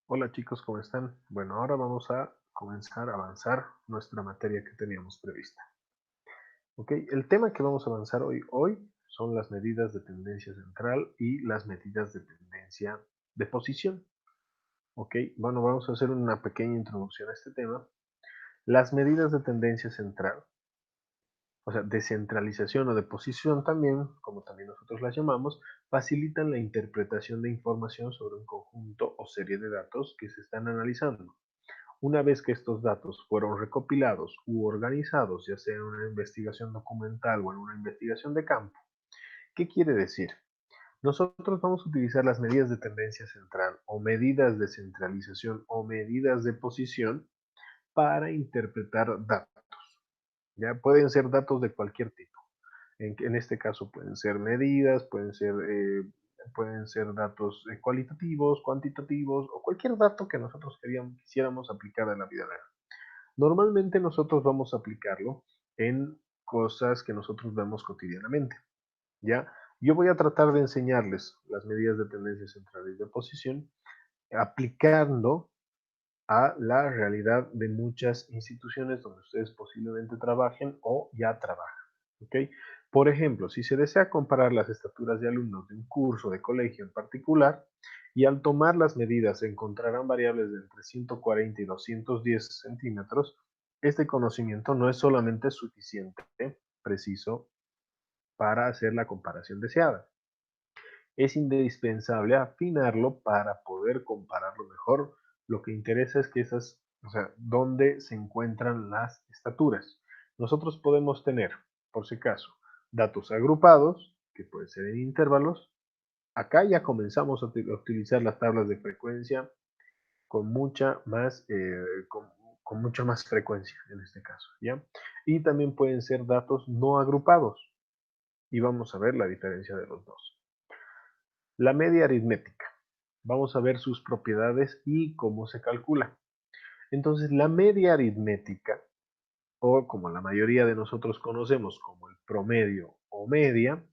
Hola chicos, ¿cómo están? Bueno, ahora vamos a comenzar a avanzar nuestra materia que teníamos prevista. Ok, el tema que vamos a avanzar hoy son las medidas de tendencia central y las medidas de tendencia de posición. Ok, bueno, vamos a hacer una pequeña introducción a este tema. Las medidas de tendencia central, o sea, de centralización o de posición también, como también nosotros las llamamos, facilitan la interpretación de información sobre un conjunto o serie de datos que se están analizando. Una vez que estos datos fueron recopilados u organizados, ya sea en una investigación documental o en una investigación de campo, ¿qué quiere decir? Nosotros vamos a utilizar las medidas de tendencia central o medidas de centralización o medidas de posición para interpretar datos. Ya pueden ser datos de cualquier tipo. En este caso pueden ser medidas, pueden ser datos cualitativos, cuantitativos o cualquier dato que nosotros quisiéramos aplicar a la vida real. Normalmente nosotros vamos a aplicarlo en cosas que nosotros vemos cotidianamente, ¿ya? Yo voy a tratar de enseñarles las medidas de tendencia central y de posición aplicando a la realidad de muchas instituciones donde ustedes posiblemente trabajen o ya trabajan, ¿ok? Por ejemplo, si se desea comparar las estaturas de alumnos de un curso de colegio en particular y al tomar las medidas se encontrarán variables de entre 140 y 210 centímetros, este conocimiento no es solamente suficiente, preciso, para hacer la comparación deseada. Es indispensable afinarlo para poder compararlo mejor. Lo que interesa es que o sea, dónde se encuentran las estaturas. Nosotros podemos tener, por si acaso, datos agrupados, que pueden ser en intervalos. Acá ya comenzamos a utilizar las tablas de frecuencia con mucha más, con mucha más frecuencia en este caso, ¿ya? Y también pueden ser datos no agrupados. Y vamos a ver la diferencia de los dos. La media aritmética. Vamos a ver sus propiedades y cómo se calcula. Entonces, la media aritmética, o como la mayoría de nosotros conocemos como el promedio o media,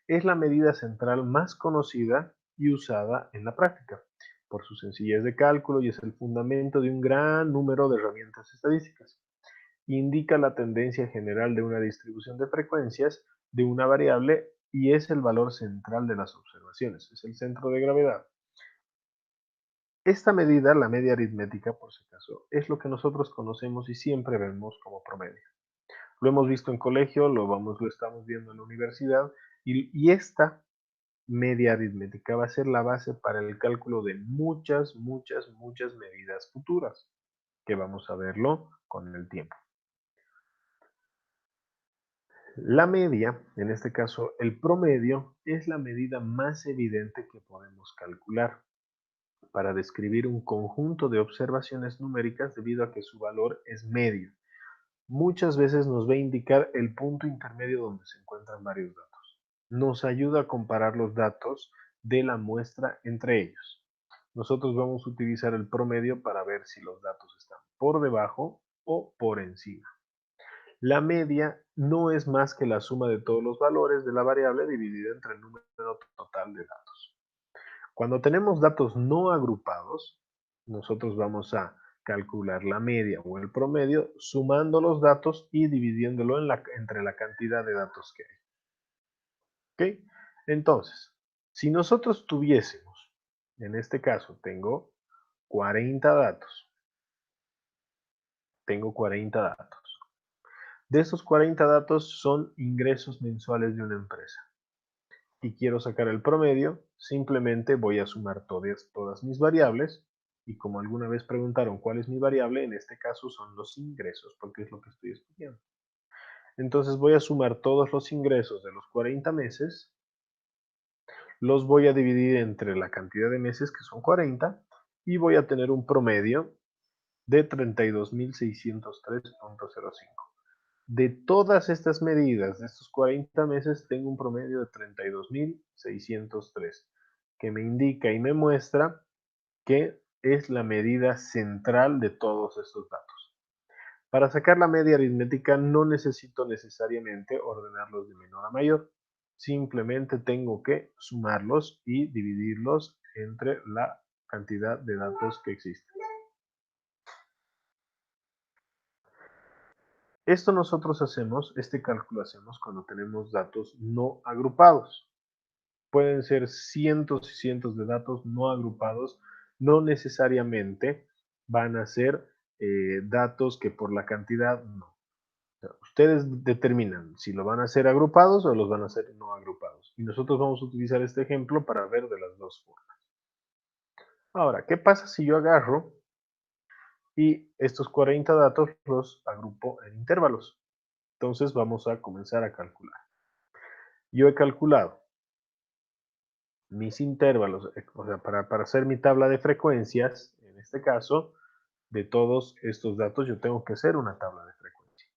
es la medida central más conocida y usada en la práctica, por su sencillez de cálculo y es el fundamento de un gran número de herramientas estadísticas. Indica la tendencia general de una distribución de frecuencias de una variable y es el valor central de las observaciones, es el centro de gravedad. Esta medida, la media aritmética, por si acaso, es lo que nosotros conocemos y siempre vemos como promedio. Lo hemos visto en colegio, lo estamos viendo en la universidad, y esta media aritmética va a ser la base para el cálculo de muchas medidas futuras, que vamos a verlo con el tiempo. La media, en este caso el promedio, es la medida más evidente que podemos calcular para describir un conjunto de observaciones numéricas debido a que su valor es medio. Muchas veces nos va a indicar el punto intermedio donde se encuentran varios datos. Nos ayuda a comparar los datos de la muestra entre ellos. Nosotros vamos a utilizar el promedio para ver si los datos están por debajo o por encima. La media no es más que la suma de todos los valores de la variable dividida entre el número total de datos. Cuando tenemos datos no agrupados, nosotros vamos a calcular la media o el promedio sumando los datos y dividiéndolo entre la cantidad de datos que hay. ¿Ok? Entonces, si nosotros tuviésemos, en este caso tengo 40 datos, tengo 40 datos. De esos 40 datos son ingresos mensuales de una empresa y quiero sacar el promedio, simplemente voy a sumar todas mis variables y como alguna vez preguntaron cuál es mi variable, en este caso son los ingresos porque es lo que estoy estudiando. Entonces voy a sumar todos los ingresos de los 40 meses, los voy a dividir entre la cantidad de meses que son 40 y voy a tener un promedio de 32.603.05. De todas estas medidas, de estos 40 meses, tengo un promedio de 32.603, que me indica y me muestra que es la medida central de todos estos datos. Para sacar la media aritmética no necesito necesariamente ordenarlos de menor a mayor, simplemente tengo que sumarlos y dividirlos entre la cantidad de datos que existen. Esto nosotros hacemos, este cálculo hacemos cuando tenemos datos no agrupados. Pueden ser cientos y cientos de datos no agrupados, no necesariamente van a ser datos que por la cantidad no. O sea, ustedes determinan si lo van a hacer agrupados o los van a hacer no agrupados. Y nosotros vamos a utilizar este ejemplo para ver de las dos formas. Ahora, ¿qué pasa si yo agarro y estos 40 datos los agrupo en intervalos? Entonces vamos a comenzar a calcular. Yo he calculado mis intervalos, o sea, para hacer mi tabla de frecuencias, en este caso, de todos estos datos, yo tengo que hacer una tabla de frecuencia.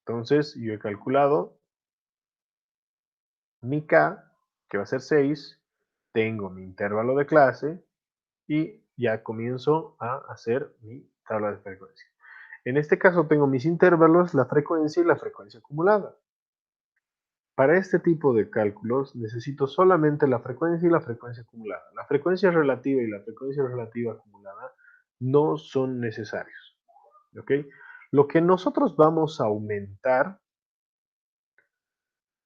Entonces, yo he calculado mi K, que va a ser 6, tengo mi intervalo de clase y ya comienzo a hacer mi tabla de frecuencia. En este caso tengo mis intervalos, la frecuencia y la frecuencia acumulada. Para este tipo de cálculos necesito solamente la frecuencia y la frecuencia acumulada. La frecuencia relativa y la frecuencia relativa acumulada no son necesarios. ¿Ok? Lo que nosotros vamos a aumentar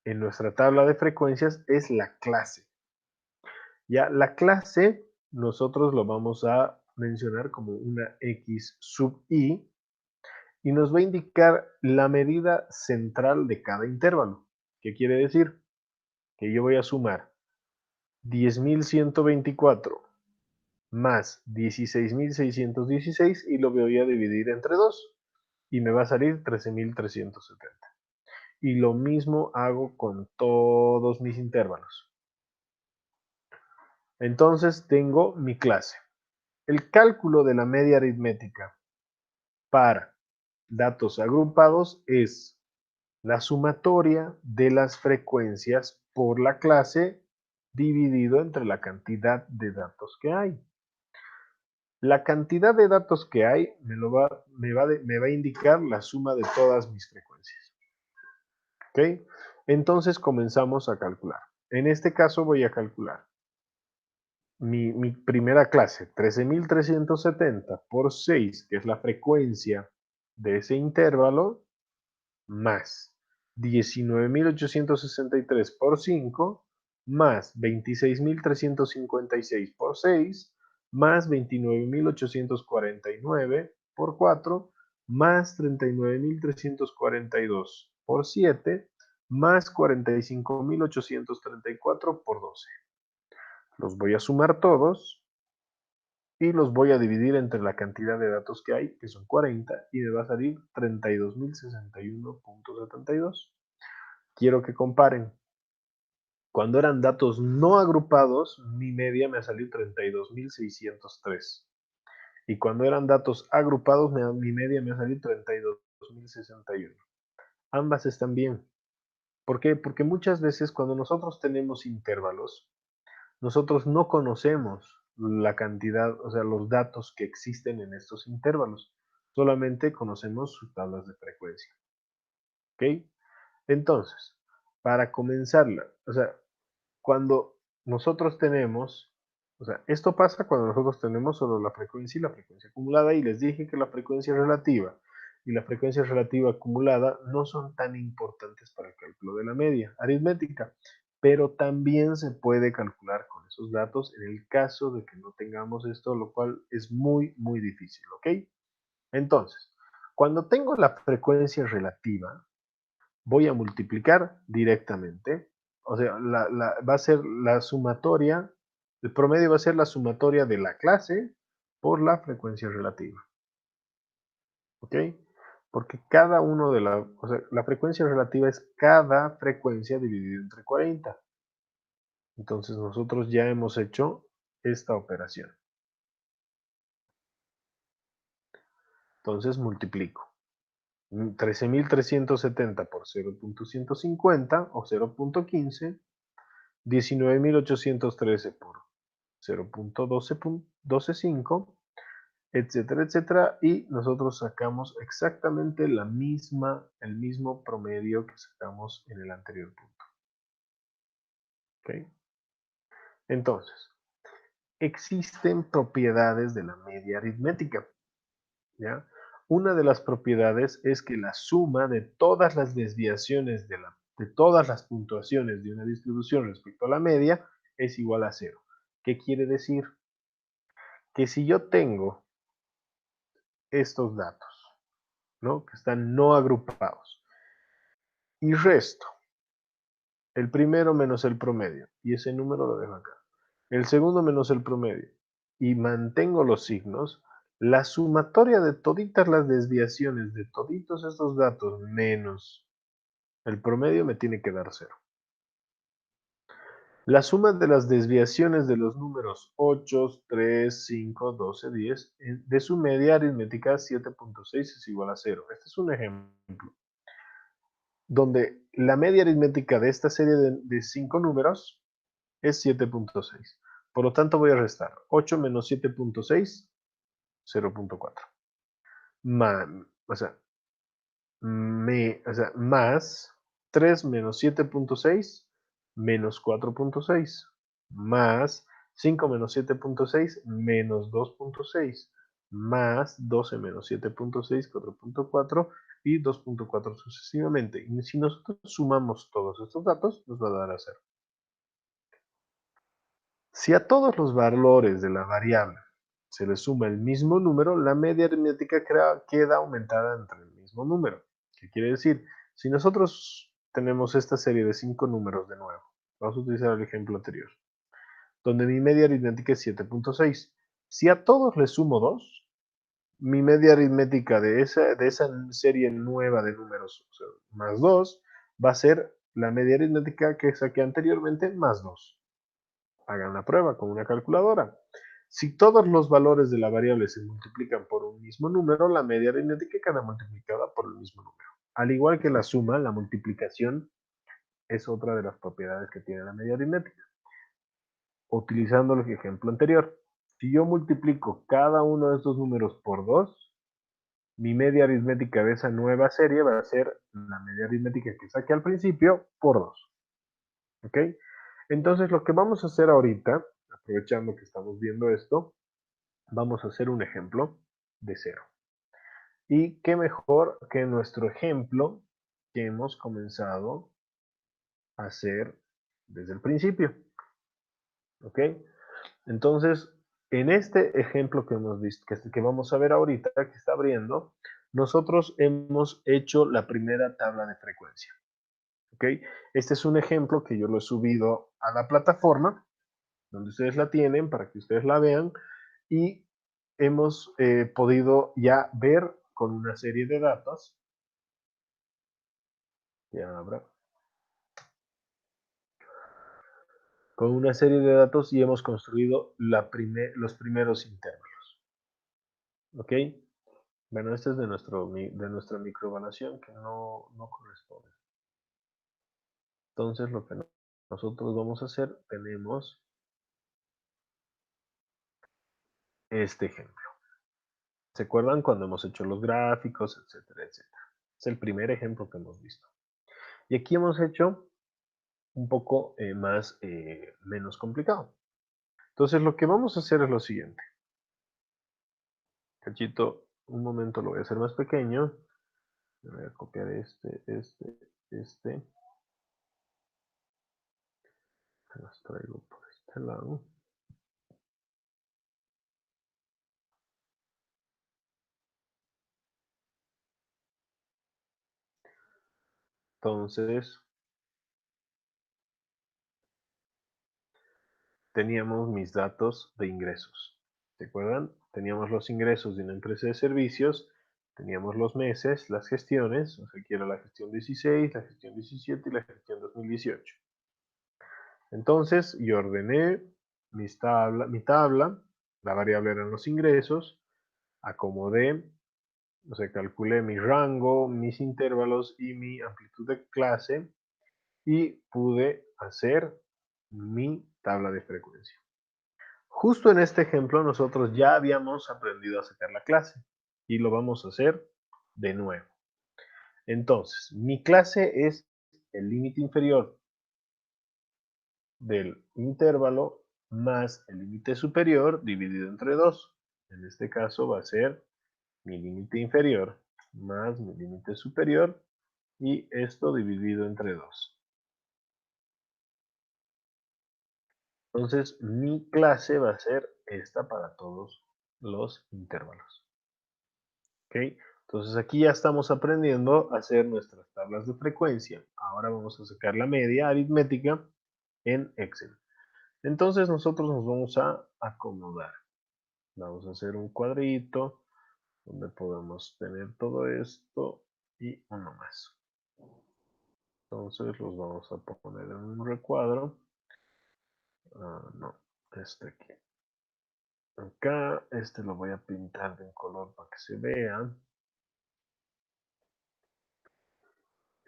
en nuestra tabla de frecuencias es la clase. Ya la clase nosotros lo vamos a mencionar como una X sub I y nos va a indicar la medida central de cada intervalo. ¿Qué quiere decir? Que yo voy a sumar 10.124 más 16.616 y lo voy a dividir entre 2 y me va a salir 13.370. Y lo mismo hago con todos mis intervalos. Entonces tengo mi clase. El cálculo de la media aritmética para datos agrupados es la sumatoria de las frecuencias por la clase dividido entre la cantidad de datos que hay. La cantidad de datos que hay me va a indicar la suma de todas mis frecuencias. ¿Ok? Entonces comenzamos a calcular. En este caso voy a calcular mi primera clase, 13.370 por 6, que es la frecuencia de ese intervalo, más 19.863 por 5, más 26.356 por 6, más 29.849 por 4, más 39.342 por 7, más 45.834 por 12. Los voy a sumar todos y los voy a dividir entre la cantidad de datos que hay, que son 40, y me va a salir 32.061.72. Quiero que comparen. Cuando eran datos no agrupados, mi media me ha salido 32.603. Y cuando eran datos agrupados, mi media me ha salido 32.061. Ambas están bien. ¿Por qué? Porque muchas veces cuando nosotros tenemos intervalos, nosotros no conocemos la cantidad, o sea, los datos que existen en estos intervalos. Solamente conocemos sus tablas de frecuencia. ¿Ok? Entonces, para comenzarla, o sea, cuando nosotros tenemos, o sea, esto pasa cuando nosotros tenemos solo la frecuencia y la frecuencia acumulada, y les dije que la frecuencia relativa y la frecuencia relativa acumulada no son tan importantes para el cálculo de la media aritmética, pero también se puede calcular con esos datos en el caso de que no tengamos esto, lo cual es muy, muy difícil, ¿ok? Entonces, cuando tengo la frecuencia relativa, voy a multiplicar directamente. O sea, va a ser la sumatoria, el promedio va a ser la sumatoria de la clase por la frecuencia relativa. ¿Ok? Porque cada uno de o sea, la frecuencia relativa es cada frecuencia dividida entre 40. Entonces nosotros ya hemos hecho esta operación. Entonces multiplico. 13.370 por 0.150 o 0.15, 19.813 por 0.125, etcétera, etcétera, y nosotros sacamos exactamente el mismo promedio que sacamos en el anterior punto. ¿Okay? Entonces, existen propiedades de la media aritmética, ¿ya? Una de las propiedades es que la suma de todas las desviaciones de todas las puntuaciones de una distribución respecto a la media es igual a cero. ¿Qué quiere decir? Que si yo tengo estos datos, ¿no? Que están no agrupados, y resto el primero menos el promedio, y ese número lo dejo acá. El segundo menos el promedio, y mantengo los signos, la sumatoria de toditas las desviaciones de toditos estos datos menos el promedio me tiene que dar cero. La suma de las desviaciones de los números 8, 3, 5, 12, 10 de su media aritmética 7.6 es igual a cero. Este es un ejemplo donde la media aritmética de esta serie de 5 números es 7.6. Por lo tanto, voy a restar 8 menos 7.6, 0.4. Más 3 menos 7.6, menos 4.6. Más 5 menos 7.6, menos 2.6. Más 12 menos 7.6, 4.4 y 2.4 sucesivamente. Y si nosotros sumamos todos estos datos, nos va a dar a 0. Si a todos los valores de la variable se le suma el mismo número, la media aritmética queda aumentada entre el mismo número. ¿Qué quiere decir? Si nosotros tenemos esta serie de 5 números de nuevo, vamos a utilizar el ejemplo anterior, donde mi media aritmética es 7.6. Si a todos les sumo 2, mi media aritmética de esa serie nueva de números, o sea, más 2, va a ser la media aritmética que saqué anteriormente más 2. Hagan la prueba con una calculadora. Si todos los valores de la variable se multiplican por un mismo número, la media aritmética queda multiplicada por el mismo número. Al igual que la suma, la multiplicación es otra de las propiedades que tiene la media aritmética. Utilizando el ejemplo anterior, si yo multiplico cada uno de estos números por 2, mi media aritmética de esa nueva serie va a ser la media aritmética que saqué al principio por 2. ¿Ok? Entonces lo que vamos a hacer ahorita, aprovechando que estamos viendo esto, vamos a hacer un ejemplo de cero. Y qué mejor que nuestro ejemplo que hemos comenzado a hacer desde el principio. ¿Ok? Entonces, en este ejemplo que hemos visto, que vamos a ver ahorita, que está abriendo, nosotros hemos hecho la primera tabla de frecuencia. ¿Ok? Este es un ejemplo que yo lo he subido a la plataforma, donde ustedes la tienen, para que ustedes la vean, y hemos podido ya ver con una serie de datos, ya habrá, con una serie de datos y hemos construido los primeros intervalos. ¿Ok? Bueno, este es de nuestra microevaluación que no corresponde. Entonces, lo que nosotros vamos a hacer, tenemos este ejemplo. ¿Se acuerdan cuando hemos hecho los gráficos, etcétera, etcétera? Es el primer ejemplo que hemos visto. Y aquí hemos hecho un poco menos complicado. Entonces, lo que vamos a hacer es lo siguiente. Cachito, un momento lo voy a hacer más pequeño. Voy a copiar este. Los traigo por este lado. Entonces, teníamos mis datos de ingresos. ¿Se acuerdan? Teníamos los ingresos de una empresa de servicios, teníamos los meses, las gestiones, o sea, que era la gestión 16, la gestión 17 y la gestión 2018. Entonces, yo ordené mi tabla, la variable eran los ingresos, acomodé, o sea, calculé mi rango, mis intervalos y mi amplitud de clase y pude hacer mi tabla de frecuencia. Justo en este ejemplo nosotros ya habíamos aprendido a sacar la clase y lo vamos a hacer de nuevo. Entonces, mi clase es el límite inferior del intervalo más el límite superior dividido entre 2. En este caso va a ser mi límite inferior más mi límite superior y esto dividido entre 2. Entonces mi clase va a ser esta para todos los intervalos. ¿Ok? Entonces aquí ya estamos aprendiendo a hacer nuestras tablas de frecuencia. Ahora vamos a sacar la media aritmética en Excel. Entonces nosotros nos vamos a acomodar. Vamos a hacer un cuadrito donde podamos tener todo esto y uno más. Entonces los vamos a poner en un recuadro. No, este aquí. Acá, este lo voy a pintar de un color para que se vea.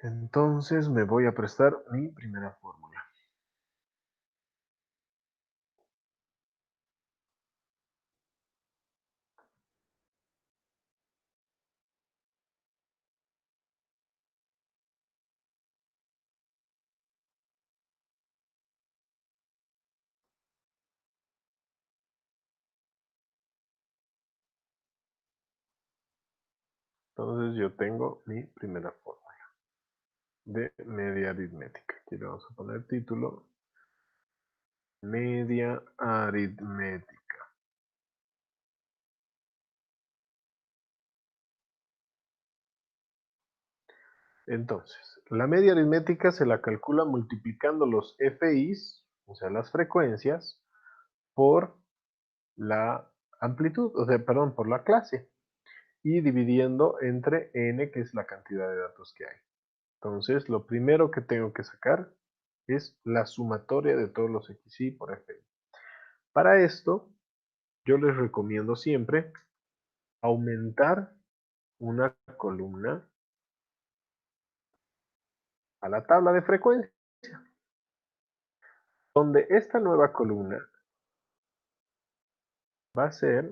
Entonces me voy a prestar mi primera fórmula. Entonces yo tengo mi primera fórmula de media aritmética. Aquí le vamos a poner título, media aritmética. Entonces, la media aritmética se la calcula multiplicando los FIs, o sea, las frecuencias, por la amplitud, o sea, perdón, por la clase, y dividiendo entre n, que es la cantidad de datos que hay. Entonces, lo primero que tengo que sacar es la sumatoria de todos los XY por FI. Para esto, yo les recomiendo siempre aumentar una columna a la tabla de frecuencia, donde esta nueva columna va a ser,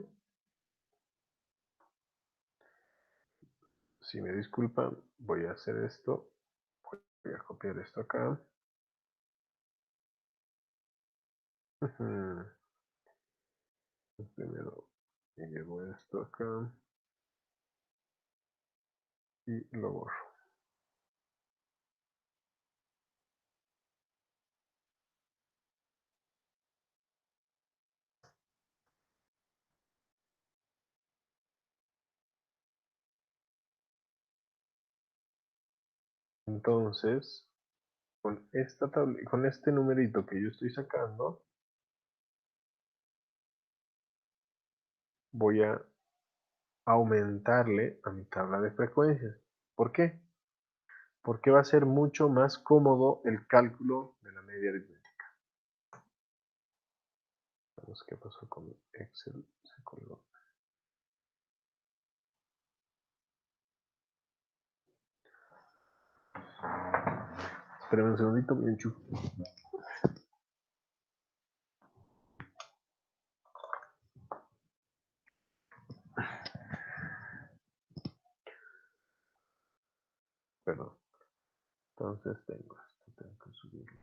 si me disculpan, voy a hacer esto, voy a copiar esto acá. Primero llevo esto acá y lo borro. Entonces, con esta tabla, con este numerito que yo estoy sacando, voy a aumentarle a mi tabla de frecuencias. ¿Por qué? Porque va a ser mucho más cómodo el cálculo de la media aritmética. Vamos, ¿qué pasó con mi Excel? Se colgó. Espérame un segundito, me enchufo. Perdón. Entonces tengo esto, tengo que subirlo.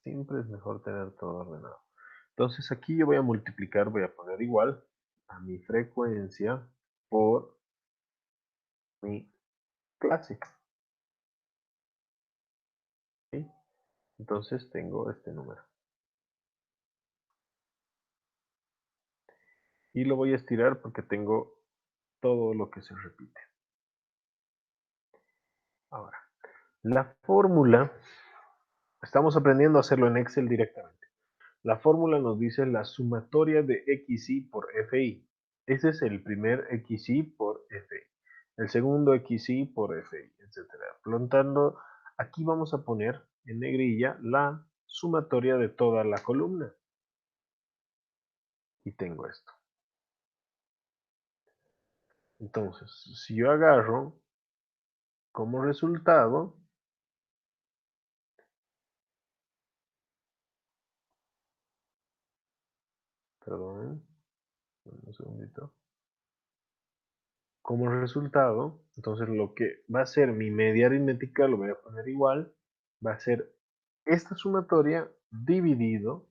Siempre es mejor tener todo ordenado. Entonces aquí yo voy a multiplicar, voy a poner igual a mi frecuencia por mi clase. ¿Sí? Entonces tengo este número. Y lo voy a estirar porque tengo todo lo que se repite. Ahora, la fórmula, estamos aprendiendo a hacerlo en Excel directamente. La fórmula nos dice la sumatoria de XY por FI. Ese es el primer XY por FI. El segundo XY por FI, etc. Por lo tanto, aquí vamos a poner en negrilla la sumatoria de toda la columna. Y tengo esto. Entonces, si yo agarro como resultado, perdón, un segundito, como resultado, Entonces lo que va a ser mi media aritmética, lo voy a poner igual, va a ser esta sumatoria dividido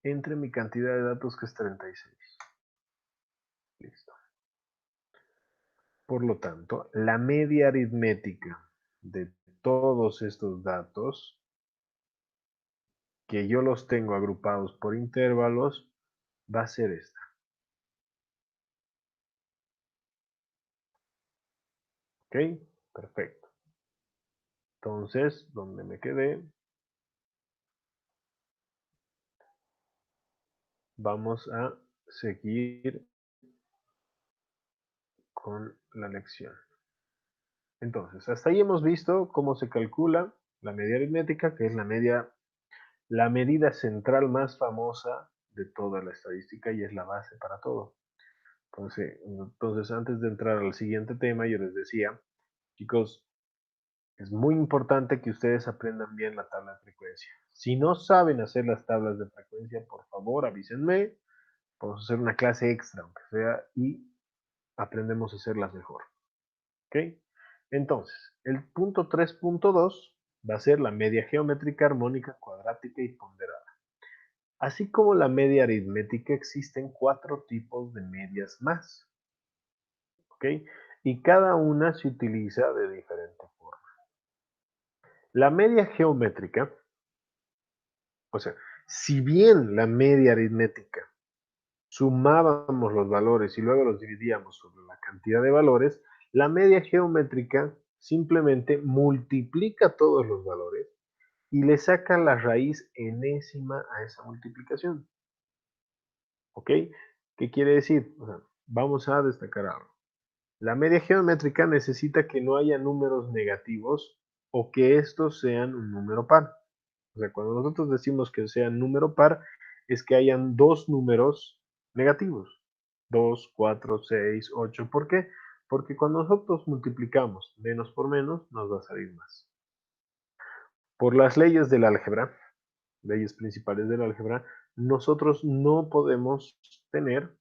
entre mi cantidad de datos, que es 36. Listo. Por lo tanto, la media aritmética de todos estos datos, que yo los tengo agrupados por intervalos, va a ser esta. ¿Ok? Perfecto. Entonces, donde me quedé, vamos a seguir con la lección. Entonces, hasta ahí hemos visto cómo se calcula la media aritmética, que es la medida central más famosa de toda la estadística y es la base para todo. Entonces, antes de entrar al siguiente tema, yo les decía, chicos, es muy importante que ustedes aprendan bien la tabla de frecuencia. Si no saben hacer las tablas de frecuencia, por favor avísenme. Vamos a hacer una clase extra, aunque sea, y aprendemos a hacerlas mejor. ¿Ok? Entonces, el punto 3.2 va a ser la media geométrica, armónica, cuadrática y ponderada. Así como la media aritmética, existen 4 tipos de medias más. ¿Ok? Y cada una se utiliza de diferente forma. La media geométrica, o sea, si bien la media aritmética sumábamos los valores y luego los dividíamos sobre la cantidad de valores, la media geométrica simplemente multiplica todos los valores y le saca la raíz enésima a esa multiplicación. ¿Ok? ¿Qué quiere decir? O sea, vamos a destacar algo. La media geométrica necesita que no haya números negativos o que estos sean un número par. O sea, cuando nosotros decimos que sea número par, es que hayan dos números negativos. 2, 4, 6, 8. ¿Por qué? Porque cuando nosotros multiplicamos menos por menos, nos va a salir más. Por las leyes del álgebra, leyes principales del álgebra, nosotros no podemos tener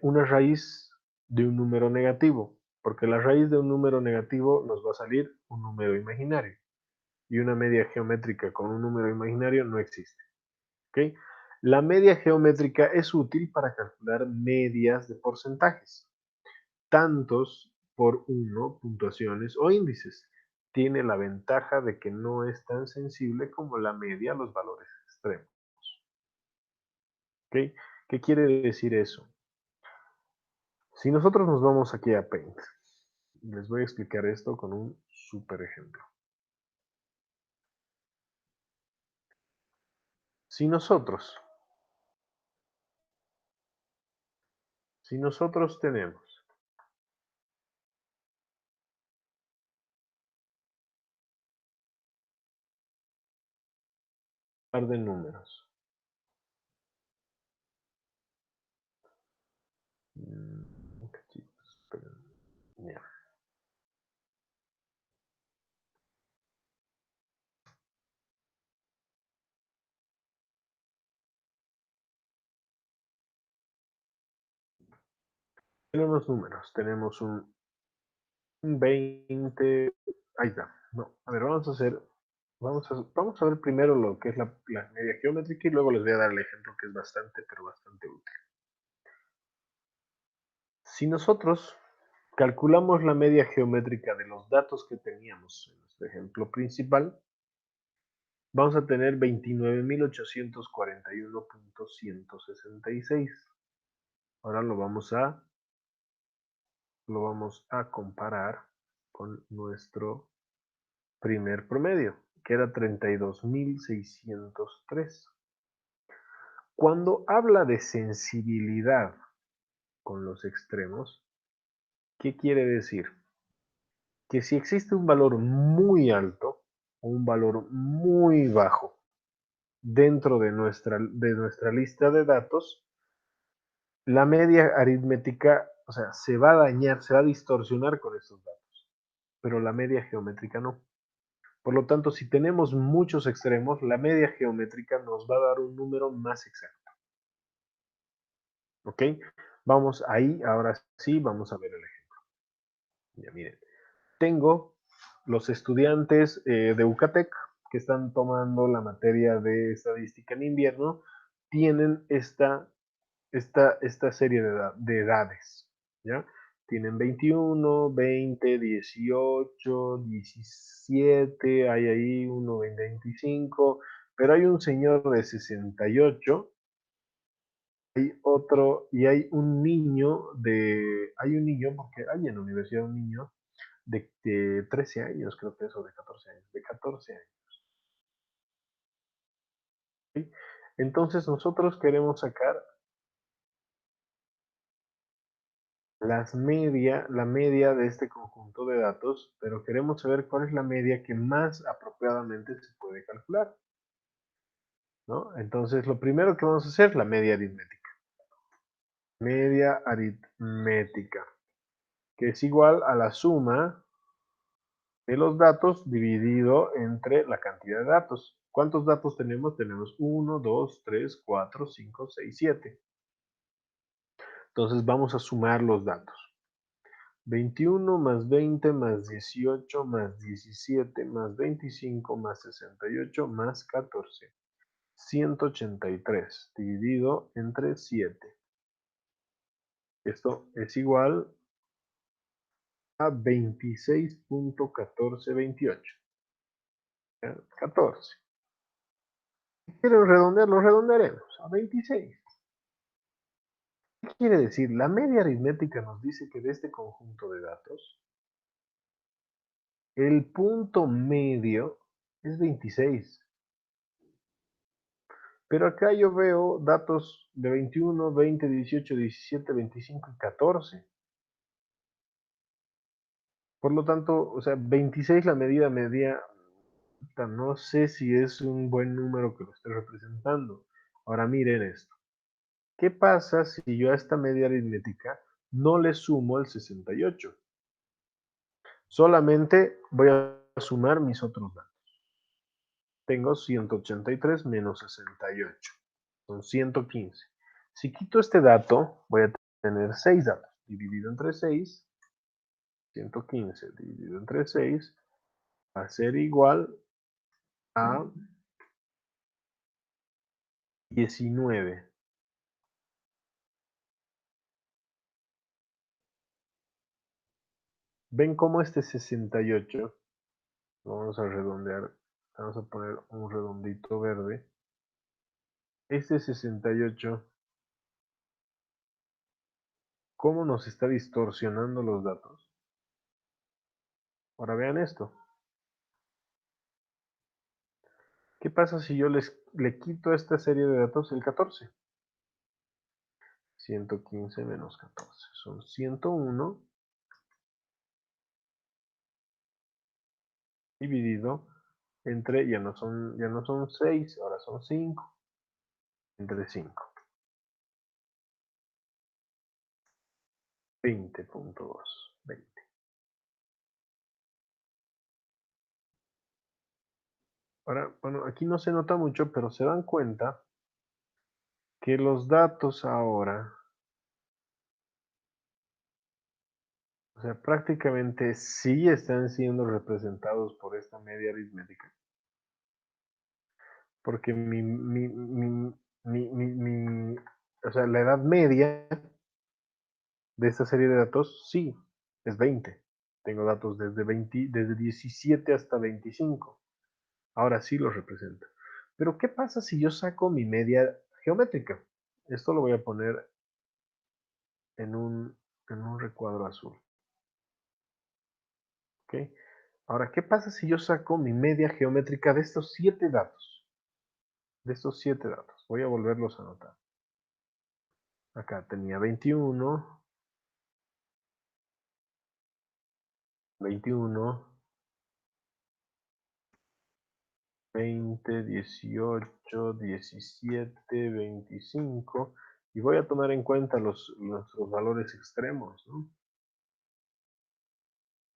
una raíz de un número negativo, porque la raíz de un número negativo nos va a salir un número imaginario. Y una media geométrica con un número imaginario no existe. ¿Ok? La media geométrica es útil para calcular medias de porcentajes, tantos por uno, puntuaciones o índices. Tiene la ventaja de que no es tan sensible como la media a los valores extremos. ¿Ok? ¿Qué quiere decir eso? Si nosotros nos vamos aquí a Paint, les voy a explicar esto con un super ejemplo. Si nosotros, si nosotros tenemos un par de números, ya. Tenemos números, tenemos un 20, ahí está. No, a ver, vamos a ver primero lo que es la media geométrica y luego les voy a dar el ejemplo que es bastante, pero bastante útil. Si nosotros calculamos la media geométrica de los datos que teníamos en nuestro ejemplo principal, vamos a tener 29.841.166. Ahora lo vamos a comparar con nuestro primer promedio, que era 32.603. Cuando habla de sensibilidad con los extremos, ¿qué quiere decir? Que si existe un valor muy alto o un valor muy bajo dentro de nuestra lista de datos, la media aritmética, o sea, se va a dañar, se va a distorsionar con estos datos, pero la media geométrica no. Por lo tanto, si tenemos muchos extremos, la media geométrica nos va a dar un número más exacto. ¿Ok? Vamos ahí, ahora sí, vamos a ver el ejemplo. Ya miren, tengo los estudiantes de UCATEC que están tomando la materia de estadística en invierno, tienen esta serie de edades, ¿ya? Tienen 21, 20, 18, 17, hay ahí uno en 25, pero hay un señor de 68, hay otro, y hay un niño, porque hay en la universidad un niño de 13 años, creo que eso, de 14 años, de 14 años. ¿Sí? Entonces nosotros queremos sacar la media de este conjunto de datos, pero queremos saber cuál es la media que más apropiadamente se puede calcular, ¿no? Entonces, lo primero que vamos a hacer, la media aritmética. Media aritmética, que es igual a la suma de los datos dividido entre la cantidad de datos. ¿Cuántos datos tenemos? Tenemos 1, 2, 3, 4, 5, 6, 7. Entonces vamos a sumar los datos. 21 más 20 más 18 más 17 más 25 más 68 más 14. 183 dividido entre 7. Esto es igual a 26.1428. 14. Si quieren redondear, lo redondearemos a 26. ¿Qué quiere decir? La media aritmética nos dice que de este conjunto de datos, el punto medio es 26. Pero acá yo veo datos de 21, 20, 18, 17, 25 y 14. Por lo tanto, o sea, 26 la medida media, no sé si es un buen número que lo esté representando. Ahora miren esto. ¿Qué pasa si yo a esta media aritmética no le sumo el 68? Solamente voy a sumar mis otros datos. Tengo 183 menos 68. Son 115. Si quito este dato, voy a tener 6 datos. Dividido entre 6, 115 dividido entre 6 va a ser igual a 19. ¿Ven cómo este 68, lo vamos a redondear, vamos a poner un redondito verde, este 68, cómo nos está distorsionando los datos? Ahora vean esto. ¿Qué pasa si yo le quito a esta serie de datos el 14? 115 menos 14 son 101 dividido entre, ya no son 6, ahora son 5, entre 5. 20.2. 20. Ahora, bueno, aquí no se nota mucho, pero se dan cuenta que los datos ahora, o sea, prácticamente sí están siendo representados por esta media aritmética. Porque o sea, la edad media de esta serie de datos, sí, es 20. Tengo datos desde 17 hasta 25. Ahora sí los representa. Pero ¿qué pasa si yo saco mi media geométrica? Esto lo voy a poner en un recuadro azul. ¿Ok? Ahora, ¿qué pasa si yo saco mi media geométrica de estos 7 datos? De estos 7 datos. Voy a volverlos a anotar. Acá tenía 21, 21, 20, 18, 17, 25. Y voy a tomar en cuenta nuestros valores extremos, ¿no?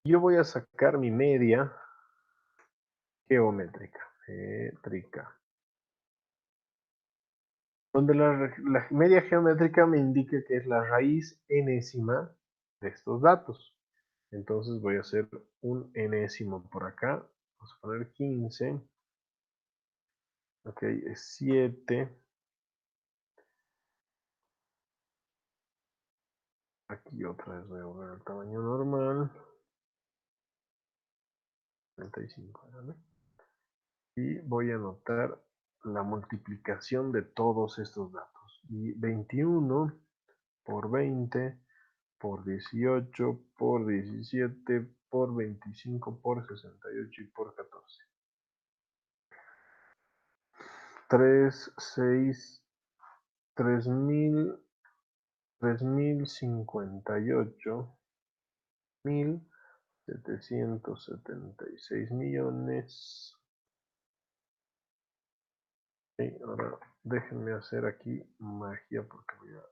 Yo voy a sacar mi media geométrica, donde la media geométrica me indica que es la raíz enésima de estos datos. Entonces voy a hacer un enésimo por acá. Vamos a poner 15. Ok, es 7. Aquí otra vez voy a volver al tamaño normal. 35, ¿vale? Y voy a anotar la multiplicación de todos estos datos. Y 21 por 20 por 18 por 17 por 25 por 68 y por 14. 3, 6, 3000, 3058.776 millones. Y ahora déjenme hacer aquí magia porque voy a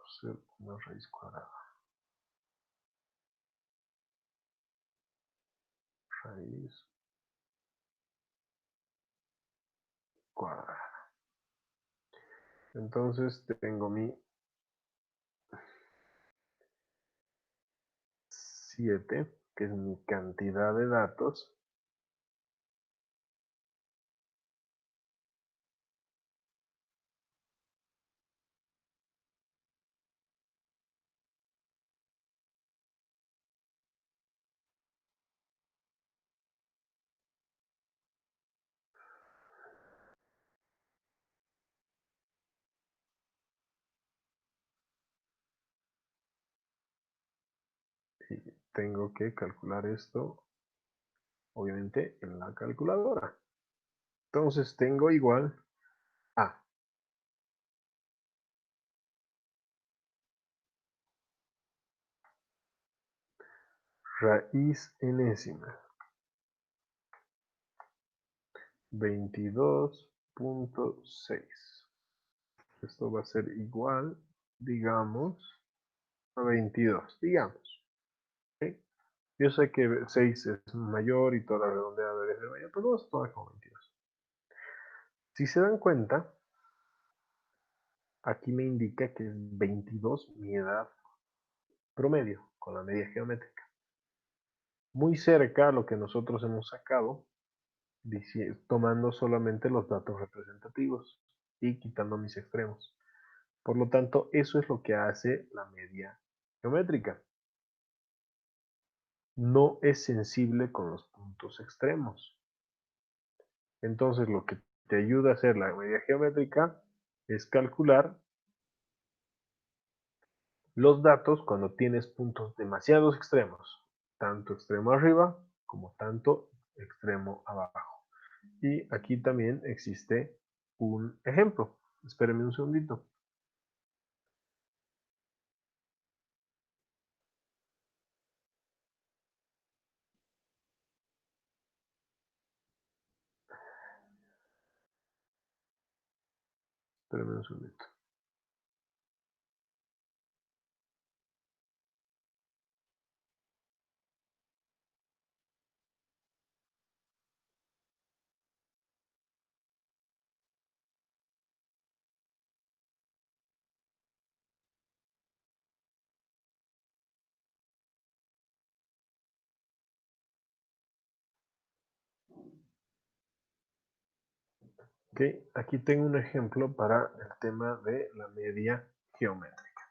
hacer una raíz cuadrada. Raíz cuadrada. Entonces tengo mi 7, que es mi cantidad de datos. Y tengo que calcular esto, obviamente, en la calculadora. Entonces tengo igual a raíz enésima 22.6. Esto va a ser igual, digamos, a 22, digamos. ¿Sí? Yo sé que 6 es mayor y toda la redondeada debe ser mayor, pero vamos a tomar como 22. Si se dan cuenta, aquí me indica que es 22 mi edad promedio con la media geométrica. Muy cerca a lo que nosotros hemos sacado, tomando solamente los datos representativos y quitando mis extremos. Por lo tanto, eso es lo que hace la media geométrica. No es sensible con los puntos extremos. Entonces, lo que te ayuda a hacer la media geométrica es calcular los datos cuando tienes puntos demasiados extremos, tanto extremo arriba como tanto extremo abajo. Y aquí también existe un ejemplo. Espérenme un segundito. Espérenme un segundito. Ok, aquí tengo un ejemplo para el tema de la media geométrica.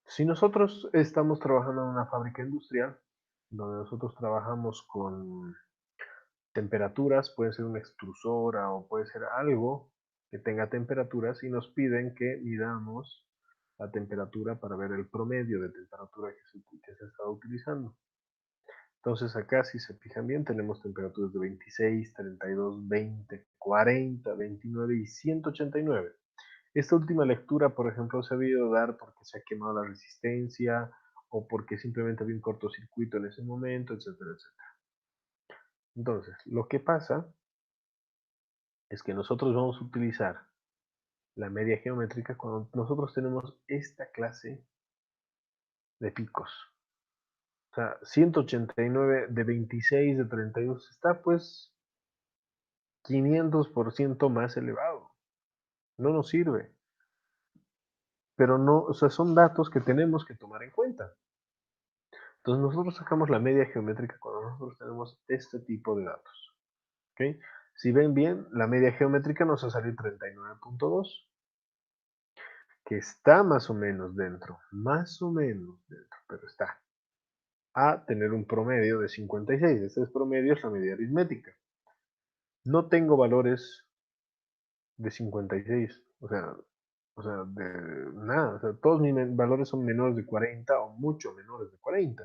Si nosotros estamos trabajando en una fábrica industrial, donde nosotros trabajamos con temperaturas, puede ser una extrusora o puede ser algo que tenga temperaturas y nos piden que midamos la temperatura para ver el promedio de temperatura que se está utilizando. Entonces acá, si se fijan bien, tenemos temperaturas de 26, 32, 20, 40, 29 y 189. Esta última lectura, por ejemplo, se ha debido dar porque se ha quemado la resistencia o porque simplemente había un cortocircuito en ese momento, etcétera, etcétera. Entonces, lo que pasa es que nosotros vamos a utilizar la media geométrica cuando nosotros tenemos esta clase de picos. O sea, 189 de 26, de 32, está pues 500% más elevado. No nos sirve. Pero no, o sea, son datos que tenemos que tomar en cuenta. Entonces nosotros sacamos la media geométrica cuando nosotros tenemos este tipo de datos. ¿Ok? Si ven bien, la media geométrica nos ha salido 39.2, que está más o menos dentro, pero está. A tener un promedio de 56. Este promedio es la media aritmética. No tengo valores de 56, o sea, de nada, o sea, todos mis valores son menores de 40 o mucho menores de 40.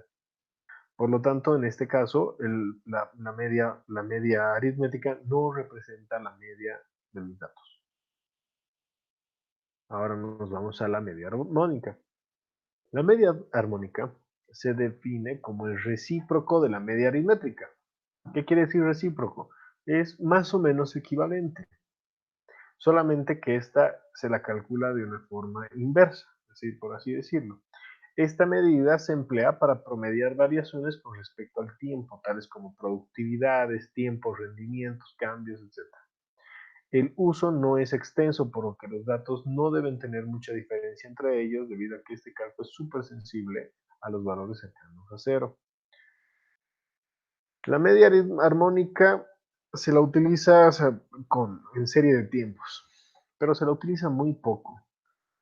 Por lo tanto, en este caso, la media aritmética no representa la media de mis datos. Ahora nos vamos a la media armónica. La media armónica se define como el recíproco de la media aritmétrica. ¿Qué quiere decir recíproco? Es más o menos equivalente, solamente que esta se la calcula de una forma inversa, es decir, por así decirlo. Esta medida se emplea para promediar variaciones con respecto al tiempo, tales como productividades, tiempos, rendimientos, cambios, etc. El uso no es extenso, por lo que los datos no deben tener mucha diferencia entre ellos, debido a que este cálculo es súper sensible a los valores cercanos a cero. La media armónica se la utiliza, o sea, en serie de tiempos, pero se la utiliza muy poco.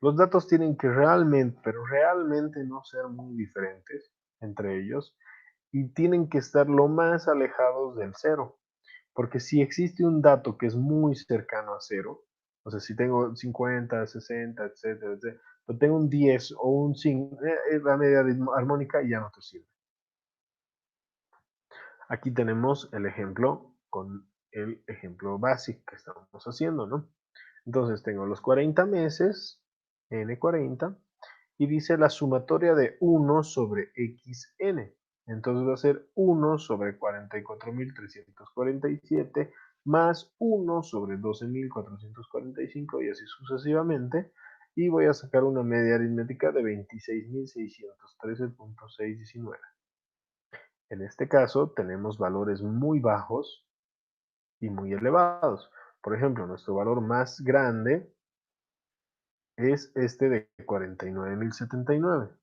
Los datos tienen que realmente, pero realmente no ser muy diferentes entre ellos y tienen que estar lo más alejados del cero. Porque si existe un dato que es muy cercano a cero, o sea, si tengo 50, 60, etcétera, etcétera, pero tengo un 10 o un 5, la media armónica ya no te sirve. Aquí tenemos el ejemplo con el ejemplo básico que estamos haciendo, ¿no? Entonces tengo los 40 meses, n40, y dice la sumatoria de 1 sobre xn. Entonces va a ser 1 sobre 44.347 más 1 sobre 12.445 y así sucesivamente. Y voy a sacar una media aritmética de 26.613.619. En este caso tenemos valores muy bajos y muy elevados. Por ejemplo, nuestro valor más grande es este de 49.079.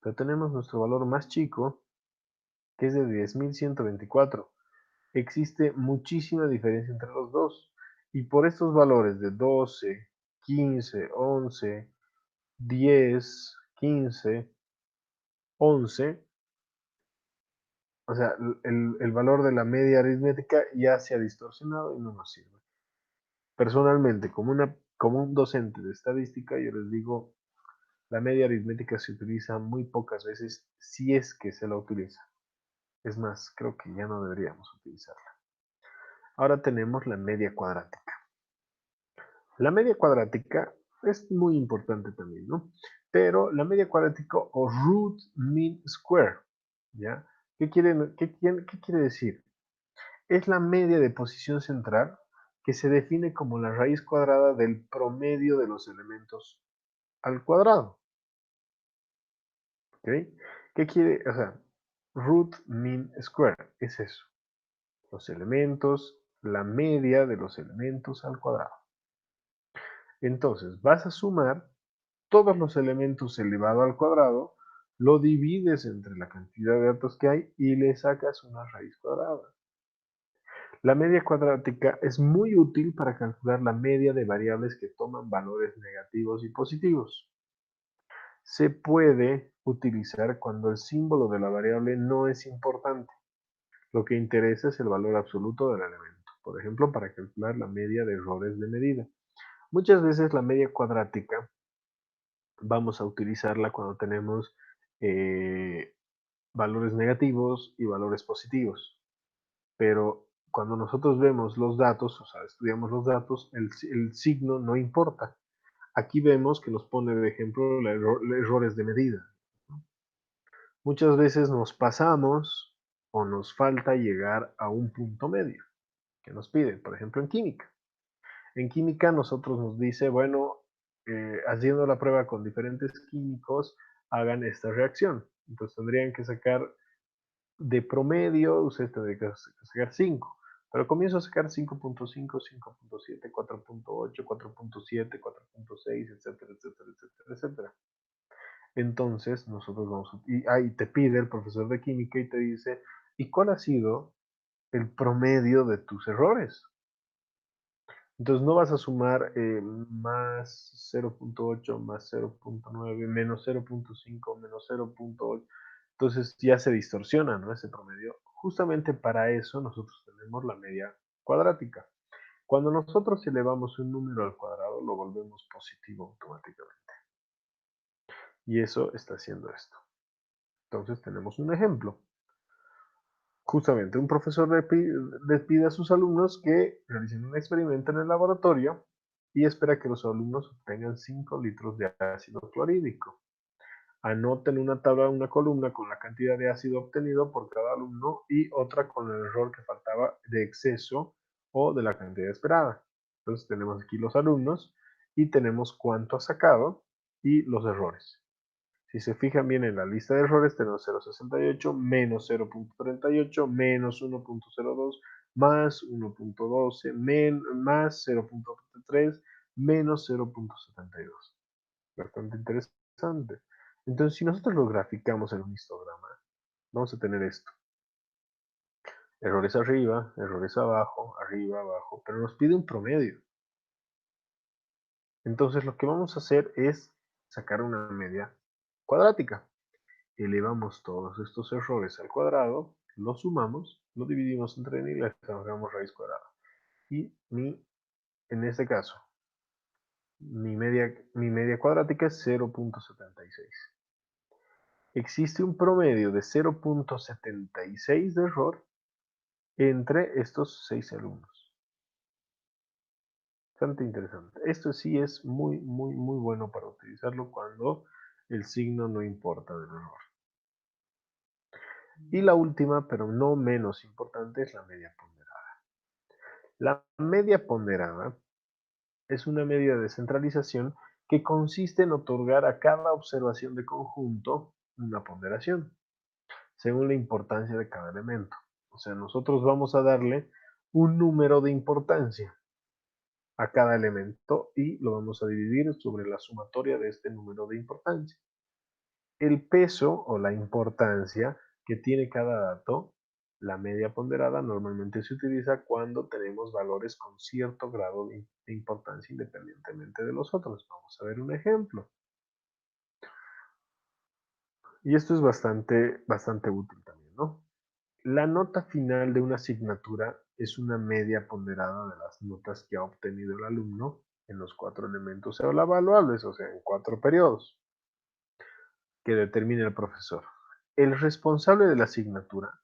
Pero tenemos nuestro valor más chico, que es de 10.124. Existe muchísima diferencia entre los dos. Y por estos valores de 12, 15, 11, 10, 15, 11, o sea, el valor de la media aritmética ya se ha distorsionado y no nos sirve. Personalmente, como un docente de estadística, yo les digo, la media aritmética se utiliza muy pocas veces, si es que se la utiliza. Es más, creo que ya no deberíamos utilizarla. Ahora tenemos la media cuadrática. La media cuadrática es muy importante también, ¿no? Pero la media cuadrática o root mean square, ¿ya? ¿Qué quiere decir? Es la media de posición central que se define como la raíz cuadrada del promedio de los elementos al cuadrado. ¿Ok? ¿Qué quiere? O sea, root mean square es eso. Los elementos, la media de los elementos al cuadrado. Entonces, vas a sumar todos los elementos elevado al cuadrado, lo divides entre la cantidad de datos que hay y le sacas una raíz cuadrada. La media cuadrática es muy útil para calcular la media de variables que toman valores negativos y positivos. Se puede utilizar cuando el símbolo de la variable no es importante. Lo que interesa es el valor absoluto del elemento. Por ejemplo, para calcular la media de errores de medida. Muchas veces la media cuadrática vamos a utilizarla cuando tenemos valores negativos y valores positivos. Pero cuando nosotros vemos los datos, o sea, estudiamos los datos, el signo no importa. Aquí vemos que nos pone de ejemplo errores de medida. Muchas veces nos pasamos o nos falta llegar a un punto medio que nos pide, por ejemplo, en química. En química nosotros nos dice, bueno, haciendo la prueba con diferentes químicos, hagan esta reacción. Entonces tendrían que sacar de promedio, ustedes tendrían que sacar 5. Pero comienzo a sacar 5.5, 5.7, 4.8, 4.7, 4.6, etcétera, etcétera, etcétera, etcétera. Entonces, nosotros vamos a... Y ahí te pide el profesor de química y te dice, ¿y cuál ha sido el promedio de tus errores? Entonces no vas a sumar más 0.8 más 0.9 menos 0.5 menos 0.8. Entonces ya se distorsiona, ¿no? Ese promedio. Justamente para eso nosotros tenemos la media cuadrática. Cuando nosotros elevamos un número al cuadrado, lo volvemos positivo automáticamente. Y eso está haciendo esto. Entonces tenemos un ejemplo. Justamente un profesor le pide a sus alumnos que realicen un experimento en el laboratorio y espera que los alumnos obtengan 5 litros de ácido clorhídrico. Anoten una tabla, una columna con la cantidad de ácido obtenido por cada alumno y otra con el error que faltaba de exceso o de la cantidad esperada. Entonces tenemos aquí los alumnos y tenemos cuánto ha sacado y los errores. Si se fijan bien en la lista de errores, tenemos 0.68 menos 0.38 menos 1.02 más 1.12 más 0.3 menos 0.72. Bastante interesante. Entonces, si nosotros lo graficamos en un histograma, vamos a tener esto. Errores arriba, errores abajo, arriba, abajo, pero nos pide un promedio. Entonces, lo que vamos a hacer es sacar una media cuadrática. Elevamos todos estos errores al cuadrado, lo sumamos, lo dividimos entre n y le sacamos raíz cuadrada. Y en este caso, mi media cuadrática es 0.76. Existe un promedio de 0.76 de error entre estos 6 alumnos. Bastante interesante. Esto sí es muy, muy, muy bueno para utilizarlo cuando el signo no importa del error. Y la última, pero no menos importante, es la media ponderada. La media ponderada es una medida de centralización que consiste en otorgar a cada observación de conjunto una ponderación, según la importancia de cada elemento. O sea, nosotros vamos a darle un número de importancia a cada elemento y lo vamos a dividir sobre la sumatoria de este número de importancia. El peso o la importancia que tiene cada dato, la media ponderada, normalmente se utiliza cuando tenemos valores con cierto grado de importancia independientemente de los otros. Vamos a ver un ejemplo. Y esto es bastante útil también, ¿no? La nota final de una asignatura es una media ponderada de las notas que ha obtenido el alumno en los 4 elementos evaluables, o sea, en 4 periodos que determine el profesor. El responsable de la asignatura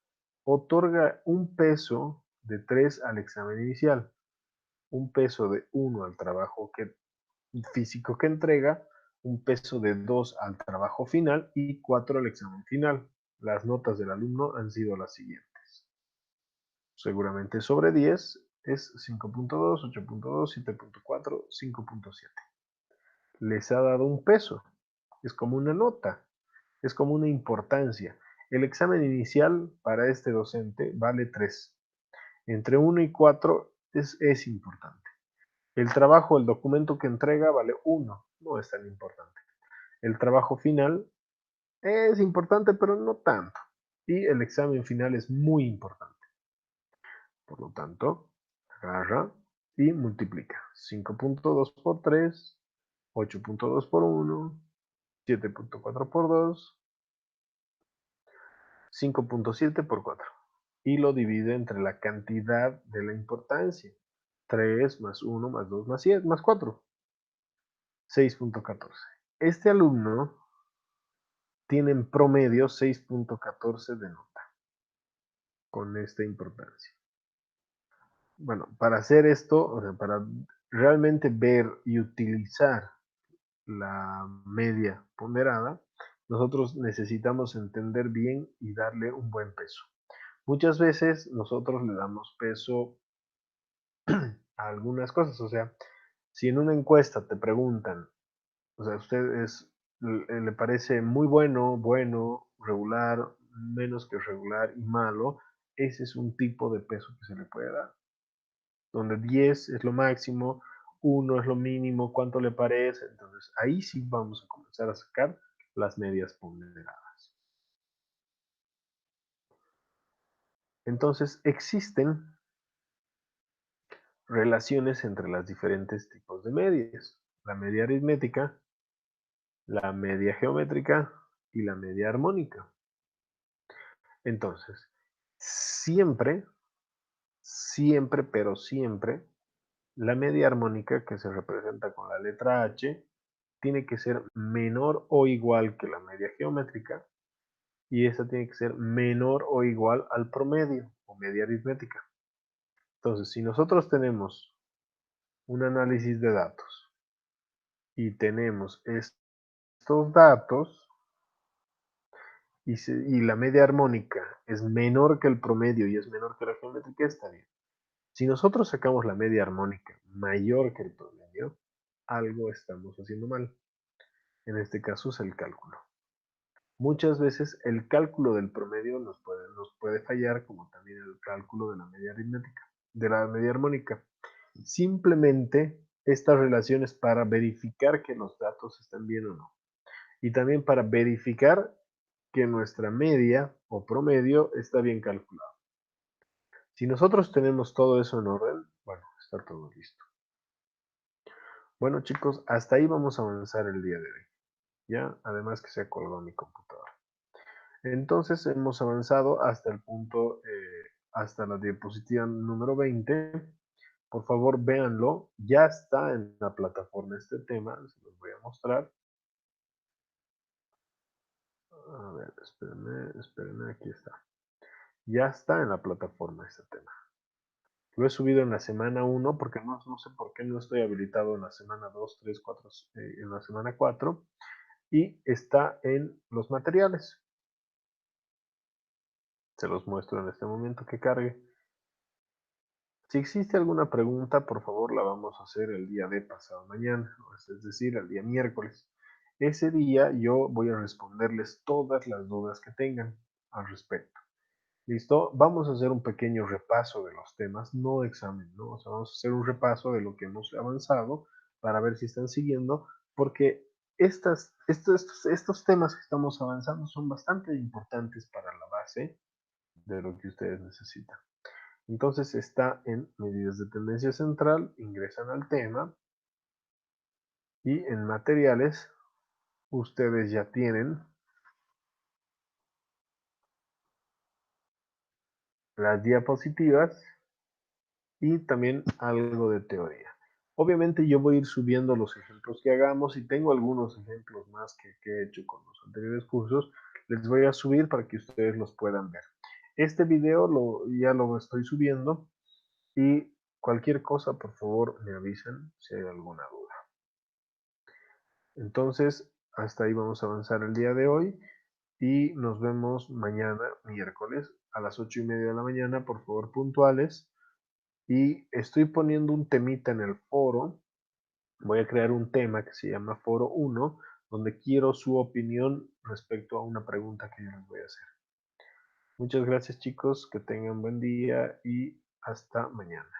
otorga un peso de 3 al examen inicial, un peso de 1 al trabajo físico que entrega, un peso de 2 al trabajo final y 4 al examen final. Las notas del alumno han sido las siguientes. Seguramente sobre 10 es 5.2, 8.2, 7.4, 5.7. Les ha dado un peso. Es como una nota. Es como una importancia. El examen inicial para este docente vale 3. Entre 1 y 4 es importante. El trabajo, el documento que entrega vale 1. No es tan importante. El trabajo final es importante, pero no tanto. Y el examen final es muy importante. Por lo tanto, agarra y multiplica. 5.2 por 3, 8.2 por 1, 7.4 por 2, 5.7 por 4. Y lo divide entre la cantidad de la importancia. 3 más 1 más 2 más 7 más 4. 6.14. Este alumno tiene en promedio 6.14 de nota con esta importancia. Bueno, para hacer esto, o sea, para realmente ver y utilizar la media ponderada, nosotros necesitamos entender bien y darle un buen peso. Muchas veces nosotros le damos peso a algunas cosas, o sea, si en una encuesta te preguntan, o sea, usted le parece muy bueno, bueno, regular, menos que regular y malo, ese es un tipo de peso que se le puede dar. Donde 10 es lo máximo, 1 es lo mínimo, ¿cuánto le parece? Entonces ahí sí vamos a comenzar a sacar las medias ponderadas. Entonces, existen relaciones entre los diferentes tipos de medias: la media aritmética, la media geométrica y la media armónica. Entonces, siempre, siempre, pero siempre, la media armónica, que se representa con la letra H, tiene que ser menor o igual que la media geométrica, y esta tiene que ser menor o igual al promedio o media aritmética. Entonces, si nosotros tenemos un análisis de datos y tenemos estos datos y la media armónica es menor que el promedio y es menor que la geométrica, está bien. Si nosotros sacamos la media armónica mayor que el promedio, algo estamos haciendo mal. En este caso es el cálculo. Muchas veces el cálculo del promedio nos puede fallar, como también el cálculo de la media aritmética, de la media armónica. Simplemente estas relaciones para verificar que los datos están bien o no. Y también para verificar que nuestra media o promedio está bien calculado. Si nosotros tenemos todo eso en orden, bueno, está todo listo. Bueno, chicos, hasta ahí vamos a avanzar el día de hoy. Ya, además que se ha colgado mi computadora. Entonces hemos avanzado hasta el punto, hasta la diapositiva número 20. Por favor, véanlo. Ya está en la plataforma este tema. Se los voy a mostrar. A ver, espérenme, aquí está. Ya está en la plataforma este tema. Lo he subido en la semana 1 porque no sé por qué no estoy habilitado en la semana 2, 3, 4, en la semana 4. Y está en los materiales. Se los muestro en este momento que cargue. Si existe alguna pregunta, por favor la vamos a hacer el día de pasado mañana, es decir, el día miércoles. Ese día yo voy a responderles todas las dudas que tengan al respecto. ¿Listo? Vamos a hacer un pequeño repaso de los temas, no examen, ¿no? O sea, vamos a hacer un repaso de lo que hemos avanzado para ver si están siguiendo, porque estos temas que estamos avanzando son bastante importantes para la base de lo que ustedes necesitan. Entonces está en medidas de tendencia central, ingresan al tema y en materiales ustedes ya tienen las diapositivas y también algo de teoría. Obviamente yo voy a ir subiendo los ejemplos que hagamos y tengo algunos ejemplos más que he hecho con los anteriores cursos. Les voy a subir para que ustedes los puedan ver. Este video ya lo estoy subiendo y cualquier cosa, por favor, me avisen si hay alguna duda. Entonces, hasta ahí vamos a avanzar el día de hoy y nos vemos mañana, miércoles, a las 8:30 de la mañana, por favor, puntuales. Y estoy poniendo un temita en el foro. Voy a crear un tema que se llama Foro 1, donde quiero su opinión respecto a una pregunta que yo les voy a hacer. Muchas gracias, chicos, que tengan buen día y hasta mañana.